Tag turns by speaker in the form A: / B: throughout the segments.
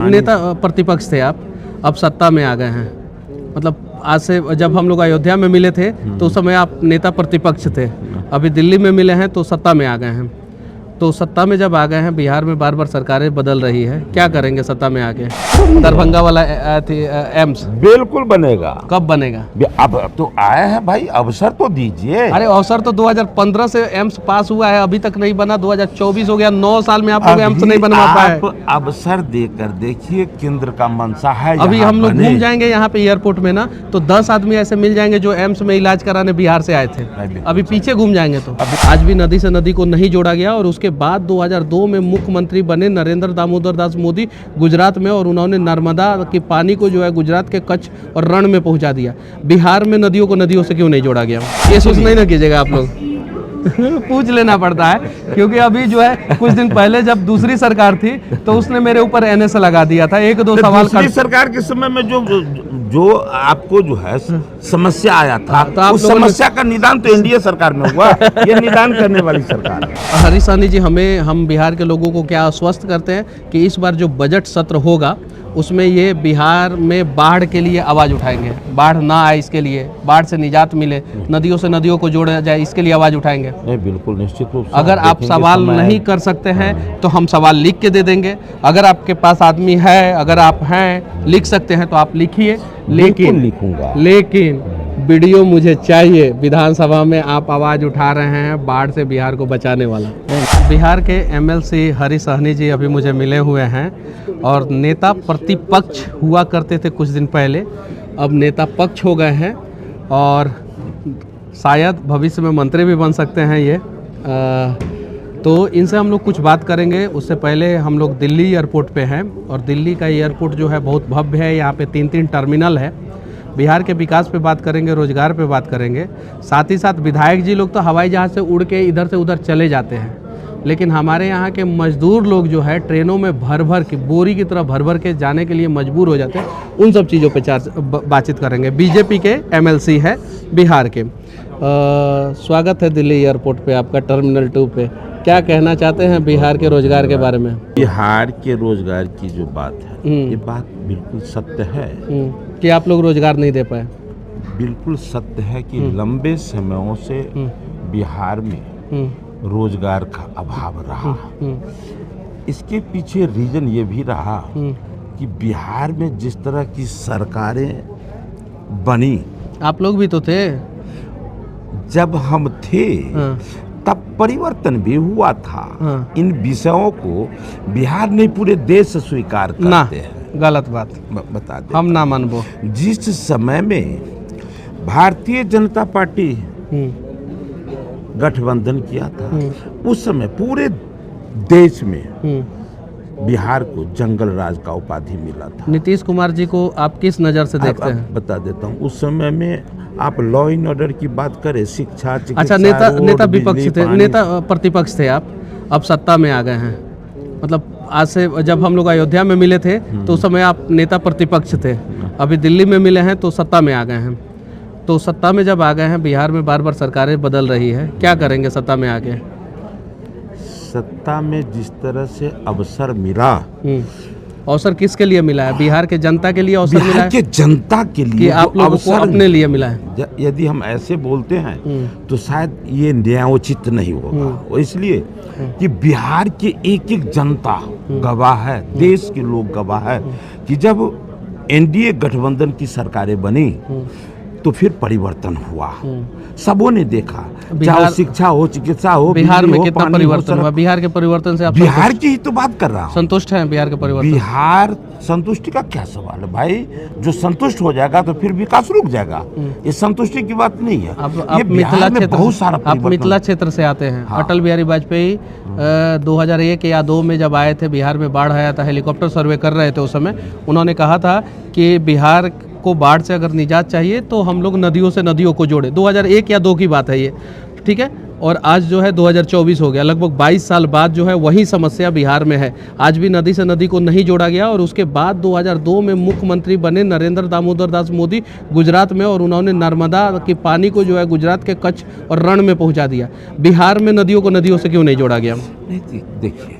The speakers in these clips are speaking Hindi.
A: नेता प्रतिपक्ष थे आप, अब सत्ता में आ गए हैं। मतलब आज से जब हम लोग अयोध्या में मिले थे तो उस समय आप नेता प्रतिपक्ष थे, अभी दिल्ली में मिले हैं तो सत्ता में आ गए हैं। तो सत्ता में जब आ गए हैं, बिहार में बार बार सरकारें बदल रही है, क्या करेंगे सत्ता में आके? दरभंगा वाला एम्स
B: बिल्कुल बनेगा।
A: कब बनेगा?
B: अब तो आया है भाई, अवसर तो दीजिए।
A: अरे अवसर तो 2015 से एम्स पास हुआ है, अभी तक नहीं बना। 2024 हो गया, 9 साल में आप लोग एम्स नहीं बनवा पाए।
B: आप अवसर देकर देखिए, केंद्र का मंशा है।
A: अभी हम लोग घूम जाएंगे यहाँ पे एयरपोर्ट में ना, तो 10 आदमी ऐसे मिल जाएंगे जो एम्स में इलाज कराने बिहार से आए थे। अभी पीछे घूम जाएंगे तो आज भी नदी से नदी को नहीं जोड़ा गया। और उसके बाद 2002 में मुख्यमंत्री बने नरेंद्र दामोदर दास मोदी गुजरात में, और उन्होंने नर्मदा के पानी को जो है गुजरात के कच्छ और रण में पहुंचा दिया। बिहार में नदियों को नदियों से क्यों नहीं जोड़ा गया? ये सोच नहीं ना कीजिएगा आप लोग। पूछ लेना पड़ता है, क्योंकि अभी जो है कुछ दिन पहले जब दूसरी सरकार थी तो उसने मेरे ऊपर एनएस लगा दिया था। एक दो सवाल
B: सरकार के समय में जो आपको जो है समस्या आया था, तो उस समस्या का निदान तो एनडीए सरकार में हुआ। ये निदान करने वाली सरकार है।
A: हरीश सहनी जी, हम बिहार के लोगों को क्या आश्वस्त करते हैं कि इस बार जो बजट सत्र होगा उसमें ये बिहार में बाढ़ के लिए आवाज़ उठाएंगे। बाढ़ ना आए इसके लिए, बाढ़ से निजात मिले, नदियों से नदियों को जोड़ा जाए, इसके लिए आवाज़ उठाएंगे।
B: नहीं, बिल्कुल निश्चित रूप से।
A: अगर आप सवाल नहीं कर सकते हैं तो हम सवाल लिख के दे देंगे। अगर आपके पास आदमी है, अगर आप हैं लिख सकते हैं तो आप लिखिए। लेकिन वीडियो मुझे चाहिए। विधानसभा में आप आवाज़ उठा रहे हैं बाढ़ से बिहार को बचाने वाला। बिहार के एमएलसी हरीश सहनी जी अभी मुझे मिले हुए हैं, और नेता प्रतिपक्ष हुआ करते थे कुछ दिन पहले, अब नेता पक्ष हो गए हैं, और शायद भविष्य में मंत्री भी बन सकते हैं ये। तो इनसे हम लोग कुछ बात करेंगे। उससे पहले हम लोग दिल्ली एयरपोर्ट पे हैं, और दिल्ली का एयरपोर्ट जो है बहुत भव्य है। यहाँ पे 3 टर्मिनल है। बिहार के विकास पे बात करेंगे, रोजगार पे बात करेंगे। साथ ही साथ विधायक जी लोग तो हवाई जहाज़ से उड़ के इधर से उधर चले जाते हैं, लेकिन हमारे यहाँ के मजदूर लोग जो है ट्रेनों में भर भर के, बोरी की तरह भर भर के जाने के लिए मजबूर हो जाते हैं। उन सब चीज़ों पे बातचीत करेंगे। बीजेपी के एमएलसी है बिहार के। स्वागत है दिल्ली एयरपोर्ट पे आपका, टर्मिनल 2 पे। क्या कहना चाहते हैं बिहार के रोजगार के बारे में?
B: बिहार के रोजगार की जो बात है, ये बात बिल्कुल सत्य है
A: कि आप लोग रोजगार नहीं दे पाए।
B: बिल्कुल सत्य है कि लंबे समयों से बिहार में रोजगार का अभाव रहा। इसके पीछे रीजन ये भी रहा कि बिहार में जिस तरह की सरकारें बनी,
A: आप लोग भी तो थे
B: जब हम थे, तब परिवर्तन भी हुआ था। इन विषयों को बिहार नहीं पूरे देश स्वीकार करते हैं।
A: गलत बात
B: बता दे,
A: हम ना मानबो।
B: जिस समय में भारतीय जनता पार्टी गठबंधन किया था, उस समय पूरे देश में बिहार को जंगल राज का उपाधि मिला था।
A: नीतीश कुमार जी को आप किस नज़र से देखते हैं?
B: बता देता हूँ। उस समय में आप लॉ एंड ऑर्डर की बात करें, शिक्षा,
A: अच्छा, नेता विपक्ष थे, नेता प्रतिपक्ष थे आप, अब सत्ता में आ गए हैं। मतलब आज से जब हम लोग अयोध्या में मिले थे तो उस समय आप नेता प्रतिपक्ष थे, अभी दिल्ली में मिले हैं तो सत्ता में आ गए हैं। तो सत्ता में जब आ गए हैं, बिहार में बार बार सरकारें बदल रही है, क्या करेंगे सत्ता में आके?
B: सत्ता में जिस तरह से अवसर मिला,
A: अवसर किसके लिए मिला है? बिहार के जनता के लिए अवसर मिला है?
B: बिहार के जनता के लिए।
A: आप लोगों को अपने लिए मिला है?
B: यदि हम ऐसे बोलते हैं तो शायद ये न्यायोचित नहीं होगा। इसलिए कि बिहार के एक एक जनता गवाह है, देश के लोग गवाह है कि जब एनडीए गठबंधन की सरकारें बनी तो फिर परिवर्तन हुआ। सबों ने देखा, चाहे शिक्षा हो, चिकित्सा हो,
A: बिहार में कितना परिवर्तन हुआ। बिहार के परिवर्तन से आप
B: बिहार की ही तो बात कर रहा हूँ।
A: संतुष्ट हैं बिहार के परिवर्तन?
B: बिहार संतुष्टि का क्या सवाल है भाई? जो संतुष्ट हो जाएगा तो फिर विकास रुक जाएगा। ये संतुष्टि की बात नहीं है।
A: आप मिथिला क्षेत्र, बहुत सारा आप मिथिला क्षेत्र से आते हैं। अटल बिहारी वाजपेयी 2001 या 2 में जब आए थे, बिहार में बाढ़ आया था, हेलीकॉप्टर सर्वे कर रहे थे उस समय, उन्होंने कहा था कि बिहार को बाढ़ से अगर निजात चाहिए तो हम लोग नदियों से नदियों को जोड़े। 2001 या 2 की बात है ये, ठीक है। और आज जो है 2024 हो गया, लगभग 22 साल बाद जो है वही समस्या बिहार में है। आज भी नदी से नदी को नहीं जोड़ा गया। और उसके बाद 2002 में मुख्यमंत्री बने नरेंद्र दामोदर दास मोदी गुजरात में, और उन्होंने नर्मदा के पानी को जो है गुजरात के कच्छ और रण में पहुंचा दिया। बिहार में नदियों को नदियों से क्यों नहीं जोड़ा गया?
B: देखिए,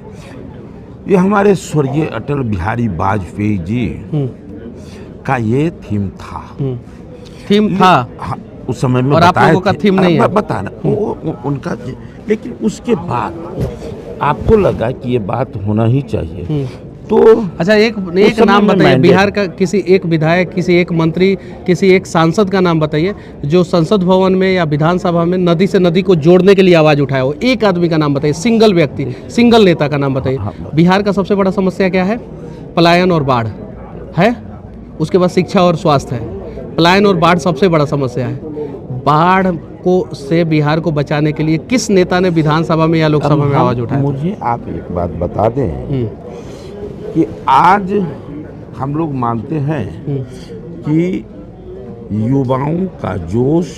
B: ये हमारे स्वर्गीय अटल बिहारी वाजपेयी जी का ये थीम था।
A: थीम था
B: हाँ, उस समय में
A: और आप
B: बताए
A: लोगों का
B: थे।
A: थीम नहीं है।
B: बता ना वो उनका, लेकिन उसके बाद आपको लगा कि ये बात होना ही चाहिए तो
A: अच्छा, एक नाम बताइए, बिहार का किसी एक विधायक, किसी एक मंत्री, किसी एक सांसद का नाम बताइए जो संसद भवन में या विधानसभा में नदी से नदी को जोड़ने के लिए आवाज उठाया हो। एक आदमी का नाम बताइए, सिंगल व्यक्ति, सिंगल नेता का नाम बताइए। बिहार का सबसे बड़ा समस्या क्या है? पलायन और बाढ़ है, उसके बाद शिक्षा और स्वास्थ्य है। पलायन और बाढ़ सबसे बड़ा समस्या है। बाढ़ को से बिहार को बचाने के लिए किस नेता ने विधानसभा में या लोकसभा में आवाज उठाया?
B: मुझे आप एक बात बता दें कि आज हम लोग मानते हैं कि युवाओं का जोश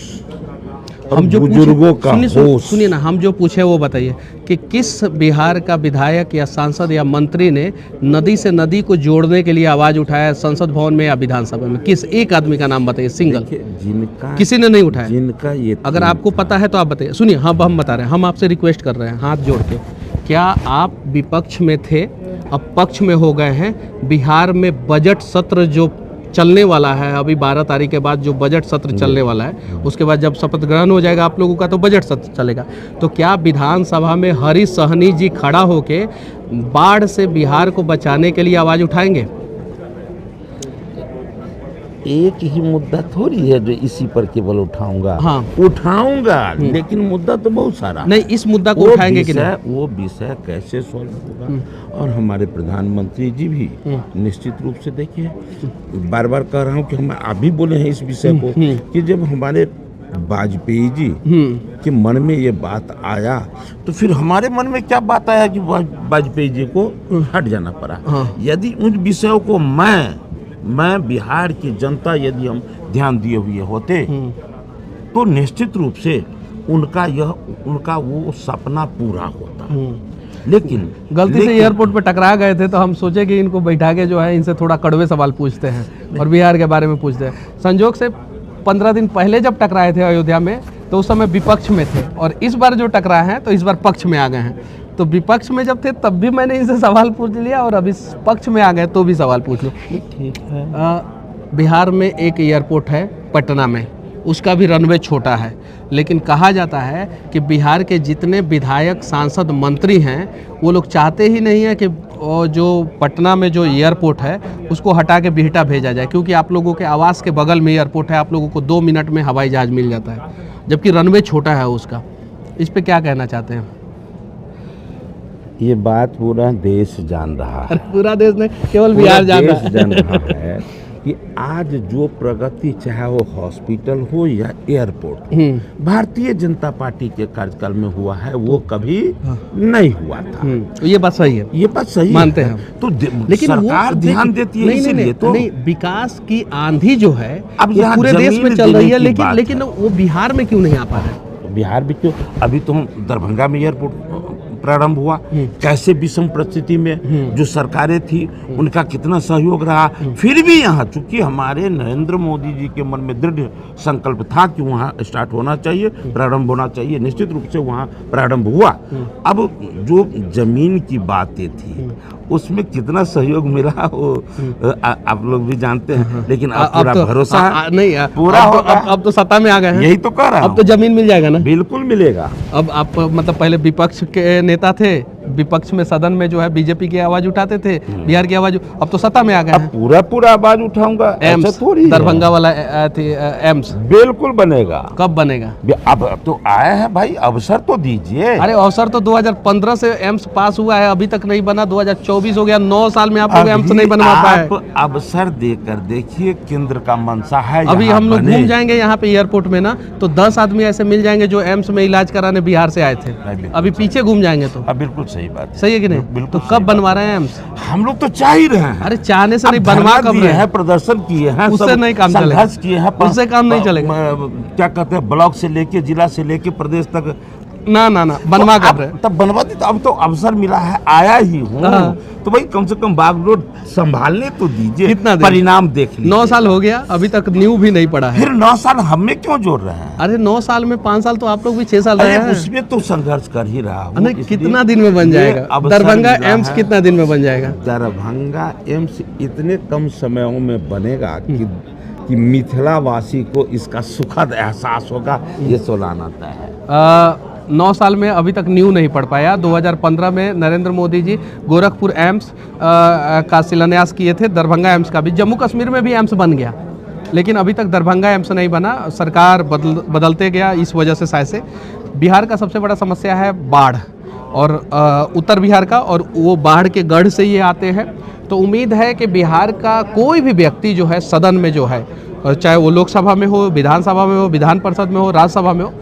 B: और
A: हम जो
B: बुजुर्गों का होश।
A: सुनिए ना, हम जो पूछे वो बताइए कि किस बिहार का विधायक या सांसद या मंत्री ने नदी से नदी को जोड़ने के लिए आवाज उठाया संसद भवन में या विधानसभा में? किस एक आदमी का नाम बताइए, सिंगल।
B: जिनका
A: किसी ने नहीं उठाया।
B: जिनका ये
A: अगर आपको पता है तो आप बताइए। सुनिए, हम बता रहे हैं, हम आपसे रिक्वेस्ट कर रहे हैं हाथ जोड़ के, क्या आप विपक्ष में थे, अब पक्ष में हो गए हैं? बिहार में बजट सत्र जो चलने वाला है, अभी 12 तारीख के बाद जो बजट सत्र चलने वाला है, उसके बाद जब शपथ ग्रहण हो जाएगा आप लोगों का तो बजट सत्र चलेगा, तो क्या विधानसभा में हरीश सहनी जी खड़ा होके बाढ़ से बिहार को बचाने के लिए आवाज उठाएंगे?
B: एक ही मुद्दा थोड़ी है जो इसी पर केवल उठाऊंगा।
A: हाँ।
B: उठाऊंगा, लेकिन मुद्दा तो बहुत सारा।
A: नहीं, इस मुद्दा को उठाएंगे कि नहीं?
B: वो विषय कैसे सॉल्व होगा, और हमारे प्रधानमंत्री जी भी निश्चित रूप से, देखिए बार बार कह रहा हूँ कि हम अभी बोले हैं इस विषय को कि जब हमारे वाजपेयी जी के मन में ये बात आया तो फिर हमारे मन में क्या बात आया कि वाजपेयी जी को हट जाना पड़ा। यदि उन विषयों को मैं बिहार की जनता यदि हम ध्यान दिए हुए होते तो निश्चित रूप से उनका वो सपना पूरा होता। लेकिन
A: गलती से एयरपोर्ट पे टकरा गए थे तो हम सोचे कि इनको बैठा के जो है इनसे थोड़ा कड़वे सवाल पूछते हैं और बिहार के बारे में पूछते हैं। संजोग से 15 दिन पहले जब टकराए थे अयोध्या में तो उस समय विपक्ष में थे, और इस बार जो टकराए हैं तो इस बार पक्ष में आ गए हैं। तो विपक्ष में जब थे तब भी मैंने इनसे सवाल पूछ लिया, और अभी पक्ष में आ गए तो भी सवाल पूछ लो।
B: ठीक है।
A: बिहार में एक एयरपोर्ट है पटना में, उसका भी रनवे छोटा है, लेकिन कहा जाता है कि बिहार के जितने विधायक, सांसद, मंत्री हैं वो लोग चाहते ही नहीं है कि जो पटना में जो एयरपोर्ट है उसको हटा के बिहटा भेजा जाए, क्योंकि आप लोगों के आवास के बगल में एयरपोर्ट है, आप लोगों को 2 मिनट में हवाई जहाज मिल जाता है, जबकि रनवे छोटा है उसका। इस पे क्या कहना चाहते हैं?
B: ये बात पूरा देश जान रहा है।
A: पूरा देश नहीं, केवल बिहार जान
B: रहा है कि आज जो प्रगति, चाहे वो हॉस्पिटल हो या एयरपोर्ट, भारतीय जनता पार्टी के कार्यकाल में हुआ है, वो कभी नहीं हुआ था।
A: ये बात सही है,
B: ये बात सही
A: मानते हैं
B: तो
A: लेकिन
B: सरकार ध्यान देती है इसीलिए तो
A: नहीं, विकास की आंधी जो है
B: अब
A: वो पूरे देश में चल रही है, लेकिन वो बिहार में क्यों नहीं आ पा रहा है?
B: बिहार में क्यों? अभी तो दरभंगा में एयरपोर्ट प्रारंभ हुआ, कैसे विषम परिस्थिति में जो सरकारें थी उनका कितना सहयोग रहा, फिर भी यहाँ चूंकि हमारे नरेंद्र मोदी जी के मन में दृढ़ संकल्प था कि वहाँ स्टार्ट होना चाहिए, प्रारंभ होना चाहिए, निश्चित रूप से वहाँ प्रारंभ हुआ। अब जो जमीन की बातें थी उसमें कितना सहयोग मिला वो आप लोग भी जानते हैं, लेकिन अब पूरा भरोसा
A: नहीं
B: पूरा
A: अब तो सत्ता में आ गए हैं,
B: यही तो कह रहा हूं।
A: अब तो जमीन मिल जाएगा ना? बिल्कुल
B: मिलेगा।
A: अब आप मतलब पहले विपक्ष के नेता थे, विपक्ष में सदन में जो है बीजेपी की आवाज उठाते थे, बिहार की आवाज, अब तो सत्ता में आ गए हैं।
B: पूरा आवाज उठाऊंगा।
A: एम्स, दरभंगा वाला एम्स
B: बिल्कुल बनेगा।
A: कब बनेगा?
B: अब तो आया है भाई, अवसर तो दीजिए।
A: अरे अवसर तो 2015 से एम्स पास हुआ है, अभी तक नहीं बना, 2024 हो गया, 9 साल में आप लोग एम्स नहीं बनवा पाए।
B: अवसर देकर देखिए, केंद्र का मंशा है।
A: अभी हम लोग घूम जाएंगे यहाँ पे एयरपोर्ट में ना, तो 10 आदमी ऐसे मिल जाएंगे जो एम्स में इलाज कराने बिहार से आए थे, अभी पीछे घूम जाएंगे तो।
B: बिल्कुल सही बात,
A: सही है कि नहीं? तो कब बनवा रहे हैं एम्स?
B: हम लोग तो चाह ही रहे हैं।
A: अरे चाहने से नहीं, बनवा कब रहे हैं?
B: प्रदर्शन किए हैं,
A: उससे नहीं काम चलेगा,
B: किए हैं,
A: उससे काम नहीं चलेगा।
B: क्या कहते हैं, ब्लॉक से लेके, जिला से लेके प्रदेश तक
A: ना ना ना बनवा कर रहे हैं।
B: तब बनवाते, तो अब तो अवसर मिला है, आया ही हूँ,
A: हाँ।
B: तो भाई कम से कम बागडोर संभालने तो दीजिए,
A: कितना दिन?
B: परिणाम देख लीजिए।
A: 9 साल हो गया, अभी तक न्यू भी नहीं पड़ा है।
B: फिर 9 साल हमें क्यों जोड़ रहे हैं?
A: अरे 9 साल में 5 साल तो आप लोग भी 6 साल रहे
B: अरे
A: हैं।
B: उसमें तो संघर्ष कर ही रहा हूँ।
A: नहीं,
B: इसलिए
A: कितना दिन में बन
B: ये
A: जाएगा?
B: अवसर
A: दरभंगा
B: मिला
A: एम्स
B: है।
A: कितना दिन में बन जाएगा?
B: दरभंगा एम्स इतने कम समयों में बनेगा कि मिथिलावासी को इसका सुखद एहसास होगा, ये सोलाना तय है।
A: 9 साल में अभी तक न्यू नहीं पढ़ पाया। 2015 में नरेंद्र मोदी जी गोरखपुर एम्स का शिलान्यास किए थे, दरभंगा एम्स का भी। जम्मू कश्मीर में भी एम्स बन गया, लेकिन अभी तक दरभंगा एम्स नहीं बना। सरकार बदलते गया, इस वजह से शायद से बिहार का सबसे बड़ा समस्या है बाढ़, और उत्तर बिहार का, और वो बाढ़ के गढ़ से ये आते हैं। तो उम्मीद है कि बिहार का कोई भी व्यक्ति जो है सदन में जो है, चाहे वो लोकसभा में हो, विधानसभा में हो, विधान परिषद में हो, राज्यसभा में हो,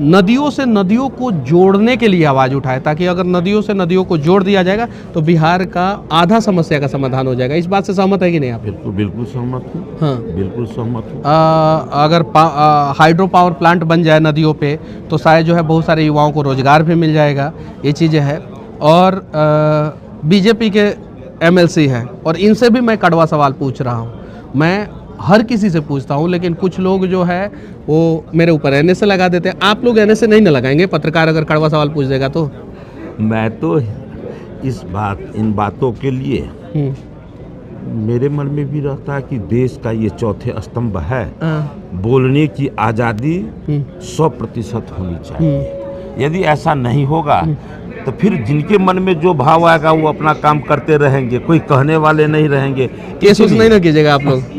A: नदियों से नदियों को जोड़ने के लिए आवाज़ उठाए, ताकि अगर नदियों से नदियों को जोड़ दिया जाएगा तो बिहार का आधा समस्या का समाधान हो जाएगा। इस बात से सहमत है कि नहीं आप?
B: बिल्कुल बिल्कुल सहमत हूँ।
A: हाँ,
B: बिल्कुल सहमत हूँ।
A: अगर हाइड्रो पावर प्लांट बन जाए नदियों पे तो शायद जो है बहुत सारे युवाओं को रोजगार भी मिल जाएगा, ये चीज़ें हैं। और बीजेपी के एमएलसी हैं, और इनसे भी मैं कड़वा सवाल पूछ रहा हूँ। मैं हर किसी से पूछता हूँ, लेकिन कुछ लोग जो है वो मेरे ऊपर एनए लगा देते हैं। आप लोग एनए नहीं ना लगाएंगे? पत्रकार अगर कड़वा सवाल पूछ देगा तो?
B: मैं तो इन बातों के लिए मेरे मन में भी रहता है कि देश का ये चौथे स्तंभ है, बोलने की आज़ादी 100% होनी चाहिए। यदि ऐसा नहीं होगा तो फिर जिनके मन में जो भाव आएगा वो अपना काम करते रहेंगे, कोई कहने वाले नहीं रहेंगे।
A: केस नहीं ना कीजिएगा आप लोग।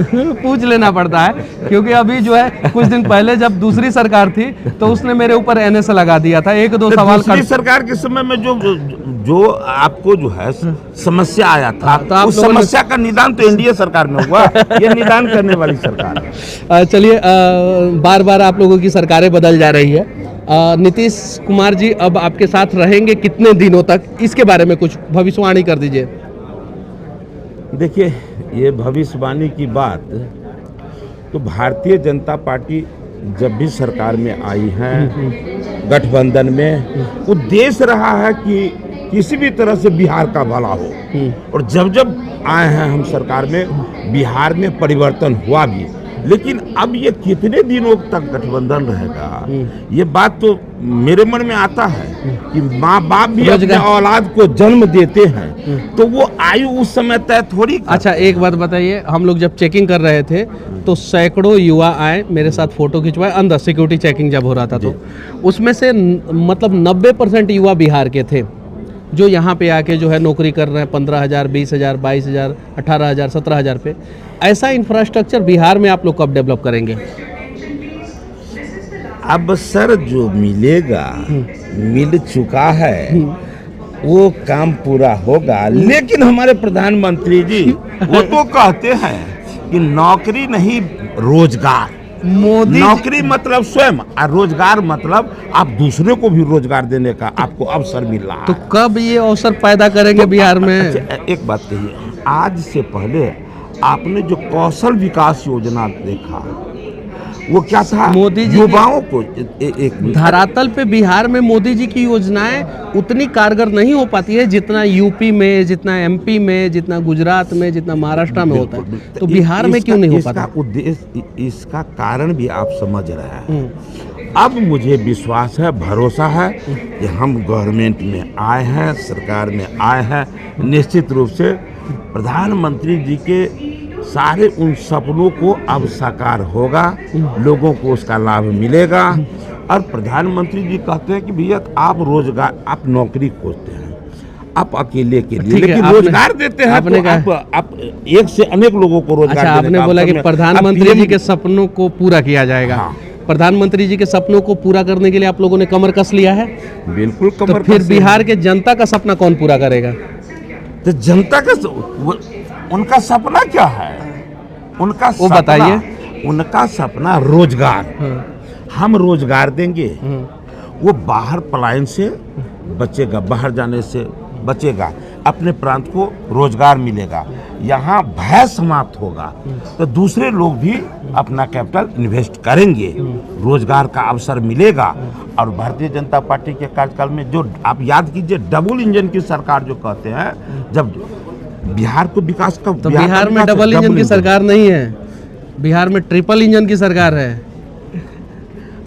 A: पूछ लेना पड़ता है, क्योंकि अभी जो है कुछ दिन पहले जब दूसरी सरकार थी तो उसने मेरे ऊपर एनए लगा दिया था। 1-2 सवाल
B: दूसरी सरकार के समय में जो आपको जो है समस्या आया था,
A: तो
B: उस समस्या का निदान तो एनडीए सरकार में हुआ। ये निदान करने वाली सरकार है।
A: चलिए, बार बार आप लोगों की सरकारें बदल जा रही है। नीतीश कुमार जी अब आपके साथ रहेंगे कितने दिनों तक, इसके बारे में कुछ भविष्यवाणी कर दीजिए।
B: देखिए, ये भविष्यवाणी की बात तो भारतीय जनता पार्टी जब भी सरकार में आई है, गठबंधन में, उद्देश्य रहा है कि किसी भी तरह से बिहार का भला हो। और जब जब आए हैं हम सरकार में, बिहार में परिवर्तन हुआ भी। लेकिन अब ये कितने दिनों तक गठबंधन रहेगा, ये बात तो मेरे मन में आता है कि माँ बाप भी अपने औलाद को जन्म देते हैं तो वो आयु उस समय तय थोड़ी।
A: अच्छा, एक बात बताइए, हम लोग जब चेकिंग कर रहे थे तो सैकड़ों युवा आए, मेरे साथ फोटो खिंचवाए, अंदर सिक्योरिटी चेकिंग जब हो रहा था, तो उसमें से मतलब 90% युवा बिहार के थे जो यहाँ पे आके जो है नौकरी कर रहे हैं 15,000, 20,000, 22,000, 18,000, 17,000 पे। ऐसा इंफ्रास्ट्रक्चर बिहार में आप लोग कब डेवलप करेंगे?
B: अब सर जो मिलेगा मिल चुका है, वो काम पूरा होगा। लेकिन हमारे प्रधानमंत्री जी वो तो कहते हैं कि नौकरी नहीं रोजगार।
A: मोदी
B: नौकरी मतलब स्वयं, और रोजगार मतलब आप दूसरे को भी रोजगार देने का आपको अवसर मिल रहा है।
A: तो कब ये अवसर पैदा करेंगे बिहार में?
B: अच्छा, एक बात कहिए, आज से पहले आपने जो कौशल विकास योजना देखा वो क्या था?
A: मोदी जी
B: युवाओं को एक
A: धरातल पे बिहार में मोदी जी की योजनाएं उतनी कारगर नहीं हो पाती है जितना यूपी में, जितना एमपी में, जितना गुजरात में, जितना महाराष्ट्र में होता है। तो बिहार में क्यों नहीं हो पाता?
B: इसका उद्देश्य, इसका कारण भी आप समझ रहे हैं। अब मुझे विश्वास है, भरोसा है कि हम गवर्नमेंट में आए हैं, सरकार में आए हैं, निश्चित रूप से प्रधानमंत्री जी के सारे उन सपनों को अब साकार होगा, लोगों को उसका लाभ मिलेगा। और प्रधानमंत्री जी कहते हैं कि भैया आप रोजगार, आप नौकरी खोजते हैं, आप अकेले के लिए, लेकिन रोजगार देते हैं तो आप एक से अनेक लोगों को रोजगार।
A: अच्छा, आपने बोला कि प्रधानमंत्री जी के सपनों को पूरा किया जाएगा। हाँ। प्रधानमंत्री जी के सपनों को पूरा करने के लिए आप लोगों ने कमर कस लिया है।
B: बिल्कुल कमर।
A: तो फिर बिहार के जनता का सपना कौन पूरा करेगा?
B: तो जनता का उनका सपना क्या है? उनका
A: वो बताइए।
B: उनका सपना रोजगार। हम रोजगार देंगे, वो बाहर पलायन से बचेगा, बाहर जाने से बचेगा, अपने प्रांत को रोजगार मिलेगा, यहाँ भय समाप्त होगा, तो दूसरे लोग भी अपना कैपिटल इन्वेस्ट करेंगे, रोजगार का अवसर मिलेगा। और भारतीय जनता पार्टी के कार्यकाल में जो आप याद कीजिए, डबल इंजन की सरकार जो कहते हैं, जब बिहार को विकास का,
A: तो बिहार में डबल इंजन की सरकार नहीं है, बिहार में ट्रिपल इंजन की सरकार है।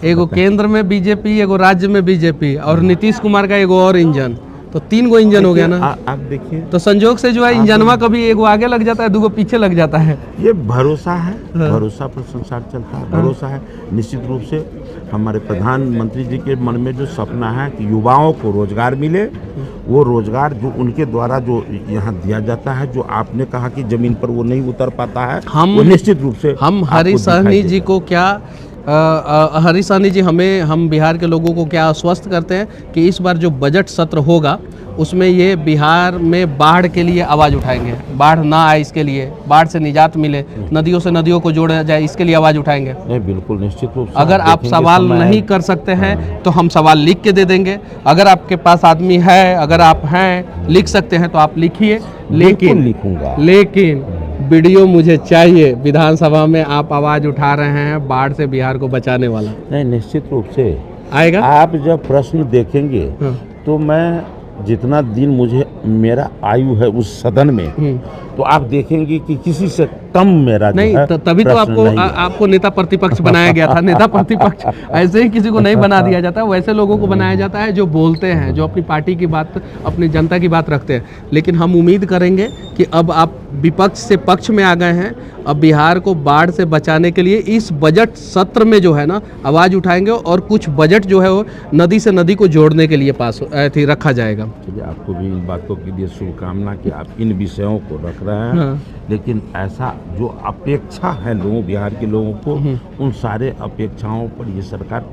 A: एगो केंद्र में बीजेपी, एगो राज्य में बीजेपी, और नीतीश कुमार का एगो और इंजन, तो 3 गो इंजन हो गया ना।
B: आप देखिए,
A: तो संजोग से जो है इंजनवा कभी एगो आगे लग जाता है, 2 गो पीछे लग जाता है।
B: ये भरोसा है, भरोसा पर संसार चलता है। भरोसा है, निश्चित रूप से हमारे प्रधानमंत्री जी के मन में जो सपना है कि युवाओं को रोजगार मिले, वो रोजगार जो उनके द्वारा जो यहाँ दिया जाता है, जो आपने कहा कि जमीन पर वो नहीं उतर पाता है, वो निश्चित रूप से
A: हम हरीश सहनी जी को क्या हरीश सहनी जी हम बिहार के लोगों को क्या आश्वस्त करते हैं कि इस बार जो बजट सत्र होगा उसमें ये बिहार में बाढ़ के लिए आवाज़ उठाएंगे, बाढ़ ना आए इसके लिए, बाढ़ से निजात मिले, नदियों से नदियों को जोड़ा जाए, इसके लिए आवाज़ उठाएंगे।
B: नहीं, बिल्कुल निश्चित रूप से।
A: अगर आप सवाल नहीं कर सकते हैं तो हम सवाल लिख के दे देंगे। अगर आपके पास आदमी है, अगर आप हैं, लिख सकते हैं तो आप लिखिए, लेकिन वीडियो मुझे चाहिए। विधानसभा में आप आवाज़ उठा रहे हैं बाढ़ से बिहार को बचाने वाला।
B: नहीं, निश्चित रूप से
A: आएगा।
B: आप जब प्रश्न देखेंगे तो मैं जितना दिन मुझे मेरा आयु है उस सदन में, तो आप देखेंगे कि किसी से कम मेरा
A: नहीं, तभी तो आपको नेता प्रतिपक्ष बनाया गया था। नेता प्रतिपक्ष ऐसे ही किसी को नहीं बना दिया जाता, वैसे लोगों को बनाया जाता है जो बोलते हैं, जो अपनी पार्टी की बात, अपनी जनता की बात रखते हैं। लेकिन हम उम्मीद करेंगे कि अब आप विपक्ष से पक्ष में आ गए हैं, अब बिहार को बाढ़ से बचाने के लिए इस बजट सत्र में जो है ना आवाज़ उठाएंगे, और कुछ बजट जो है वो नदी से नदी को जोड़ने के लिए पास रखा जाएगा।
B: चलिए, आपको भी इन बातों के लिए शुभकामना कि आप इन विषयों को रख रहे हैं। लेकिन ऐसा जो अपेक्षा है लोगों, बिहार के लोगों को, उन सारे अपेक्षाओं पर ये सरकार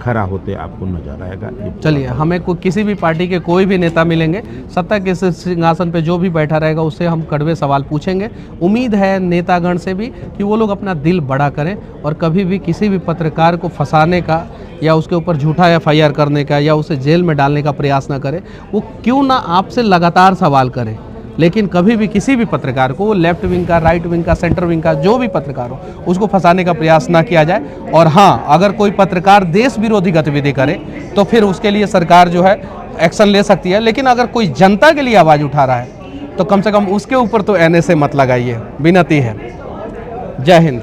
B: खरा होते आपको नजर आएगा।
A: चलिए, हमें किसी भी पार्टी के कोई भी नेता मिलेंगे, सत्ता के सिंहासन पे जो भी बैठा रहेगा उससे हम कड़वे सवाल पूछेंगे। उम्मीद है नेतागण से भी कि वो लोग अपना दिल बड़ा करें और कभी भी किसी भी पत्रकार को फंसाने का या उसके ऊपर झूठा FIR करने का या उसे जेल में डालने का प्रयास ना करें। वो क्यों ना आपसे लगातार सवाल करें, लेकिन कभी भी किसी भी पत्रकार को, लेफ्ट विंग का, राइट विंग का, सेंटर विंग का, जो भी पत्रकार हो, उसको फंसाने का प्रयास ना किया जाए। और हाँ, अगर कोई पत्रकार देश विरोधी गतिविधि करे तो फिर उसके लिए सरकार जो है एक्शन ले सकती है। लेकिन अगर कोई जनता के लिए आवाज़ उठा रहा है तो कम से कम उसके ऊपर तो NSA मत लगाइए, विनती है। जय हिंद।